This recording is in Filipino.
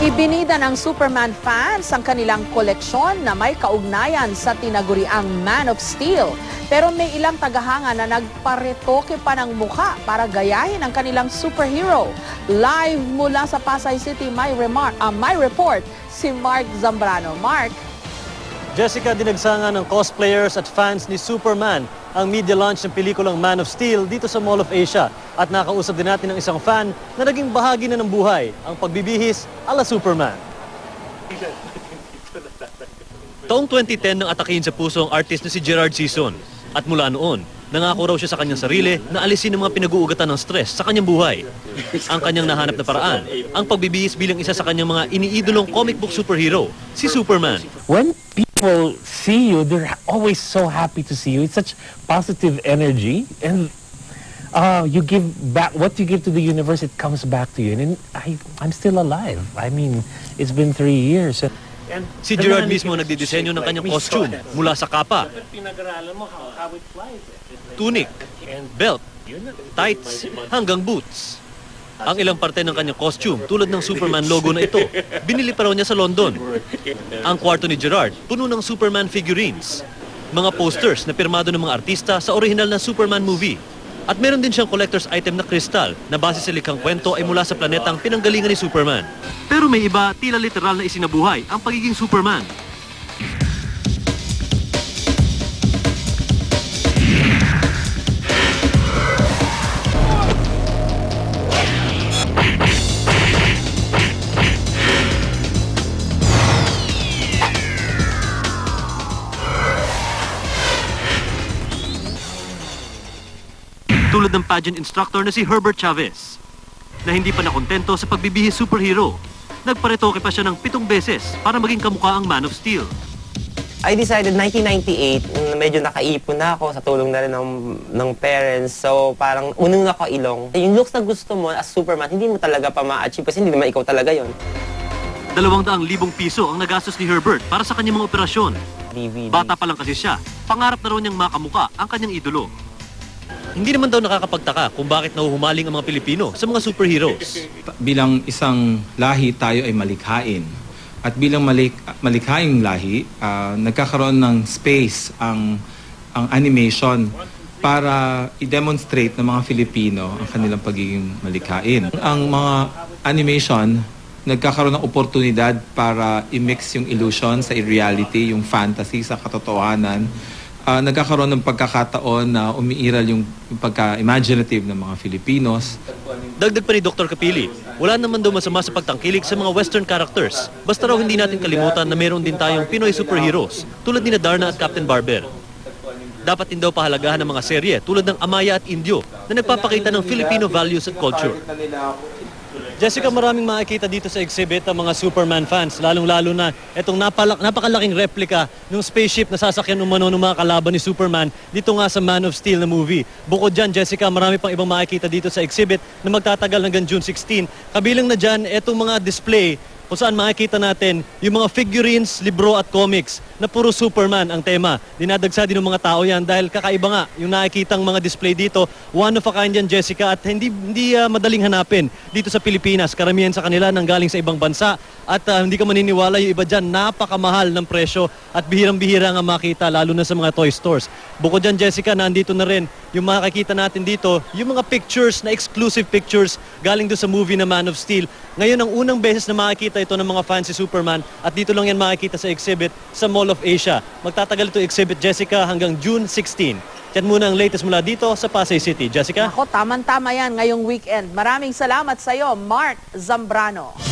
Ibinida ng Superman fans ang kanilang koleksyon na may kaugnayan sa tinaguriang Man of Steel. Pero may ilang tagahanga na nagparetoke pa ng mukha para gayahin ang kanilang superhero. Live mula sa Pasay City, may report si Mark Zambrano. Mark? Jessica, dinagsangan ng cosplayers at fans ni Superman ang media launch ng pelikulang Man of Steel dito sa Mall of Asia. At nakausap din natin ng isang fan na naging bahagi na ng buhay, ang pagbibihis ala Superman. Taong 2010 nang atakihin sa puso ang artist na si Gerard Sison. At mula noon, nangako raw siya sa kanyang sarili na alisin ang mga pinag-uugatan ng stress sa kanyang buhay. Ang kanyang nahanap na paraan, ang pagbibihis bilang isa sa kanyang mga iniidolong comic book superhero, si Superman. When people see you, they're always so happy to see you. It's such positive energy, and you give back what you give to the universe. It comes back to you, and I'm still alive. I mean, it's been 3 years. Si Gerard mismo nagdidisenyo ng kanyang costume mula sa kapa, tunic, belt, tights, hanggang boots. Ang ilang parte ng kanyang costume, tulad ng Superman logo na ito, binili pa raw niya sa London. Ang kwarto ni Gerard, puno ng Superman figurines, mga posters na pirmado ng mga artista sa orihinal na Superman movie. At meron din siyang collector's item na kristal na base sa likhang kwento ay mula sa planetang pinanggalingan ni Superman. Pero may iba, tila literal na isinabuhay ang pagiging Superman. Tulad ng pageant instructor na si Herbert Chavez, na hindi pa nakontento sa pagbibihis superhero. Nagparetoke pa siya ng 7 beses para maging kamukha ang Man of Steel. I decided 1998, medyo nakaipon na ako sa tulong na rin ng parents. So parang unang ako ilong. Yung looks na gusto mo as Superman, hindi mo talaga pa ma-achieve kasi hindi naman ikaw talaga yon. 200,000 piso ang nagastos ni Herbert para sa kanyang mga operasyon. DVD. Bata pa lang kasi siya, pangarap na raw niyang makamuka ang kanyang idolo. Hindi naman daw nakakapagtaka kung bakit nahuhumaling ang mga Pilipino sa mga superheroes. Bilang isang lahi, tayo ay malikhain. At bilang malikhaing lahi, nagkakaroon ng space ang animation para i-demonstrate ng mga Filipino ang kanilang pagiging malikhain. Ang mga animation, nagkakaroon ng oportunidad para i-mix yung illusion sa reality, yung fantasy sa katotohanan. Nagkakaroon ng pagkakataon na umiiral yung pagka-imaginative ng mga Filipinos. Dagdag pa ni Dr. Capili, wala naman daw masama sa pagtangkilik sa mga Western characters. Basta raw hindi natin kalimutan na meron din tayong Pinoy superheroes tulad ni Darna at Captain Barber. Dapat din daw pahalagahan ng mga serye tulad ng Amaya at Indio na nagpapakita ng Filipino values at culture. Jessica, maraming makikita dito sa exhibit ang mga Superman fans, lalong-lalo na itong napakalaking replika ng spaceship na sasakyan umano ng mga kalaban ni Superman dito nga sa Man of Steel na movie. Bukod dyan, Jessica, marami pang ibang makikita dito sa exhibit na magtatagal hanggang June 16. Kabilang na dyan, itong mga display kung saan makikita natin yung mga figurines, libro at comics na puro Superman ang tema. Dinadagsa din ng mga tao yan dahil kakaiba nga yung nakikitang mga display dito. One of a kind yan, Jessica, at hindi madaling hanapin dito sa Pilipinas. Karamihan sa kanila nanggaling sa ibang bansa at hindi ka maniniwala yung iba dyan, napakamahal ng presyo at bihirang-bihira nga makita lalo na sa mga toy stores. Bukod dyan, Jessica, nandito na rin yung makikita natin dito, yung mga pictures na exclusive pictures galing doon sa movie na Man of Steel. Ngayon, ang unang beses na makikita ito ng mga fans si Superman at dito lang yan makikita sa exhibit sa Mall of Asia. Magtatagal ito exhibit, Jessica, hanggang June 16. Yan muna ang latest mula dito sa Pasay City. Jessica? Ako, tamang-tama yan ngayong weekend. Maraming salamat sa iyo, Mark Zambrano.